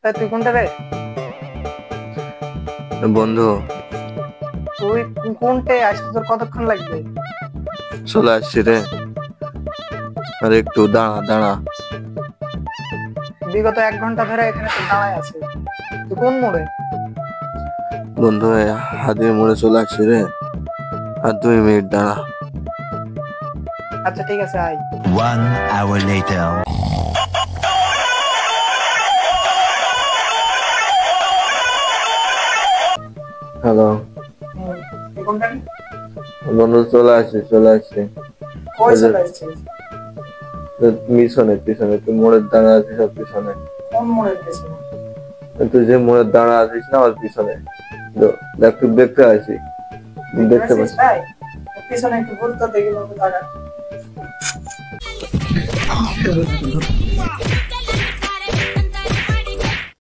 তা তুই কোনটা রে? বন্ধু, তুই কোনটে আসতে তোর কতক্ষণ লাগবে? চলে আসছি রে। আর একটু দাঁড়া দাঁড়া। বিগত 1 ঘন্টা ধরে এখানে তো দাঁড়ায় আছে। তুই কোন মোড়ে? বন্ধু, হাতির মোড়ে চলে আসছি রে। আর 2 মিনিট দাঁড়া। আচ্ছা ঠিক আছে, আয়। 1 hour later. হ্যালো তুই কোনটা? বন্ধু, চলে আসছি চলে আসছি। কই চলে আসছিস? পিছনে পিছনে তুই মোড়ের দাঁড়া আছিস, আর পিছনে কোন মোড়ের পেছনে? তুই যে মোড়ের দাঁড়া আছিস না, আর পিছনে দেখ, তুই দেখতে আসি, দেখতে দেখতে পাচ্ছিস? পাচ্ছি। তাই পিছনে একটু ঘুরতে দেখি, দাঁড়া।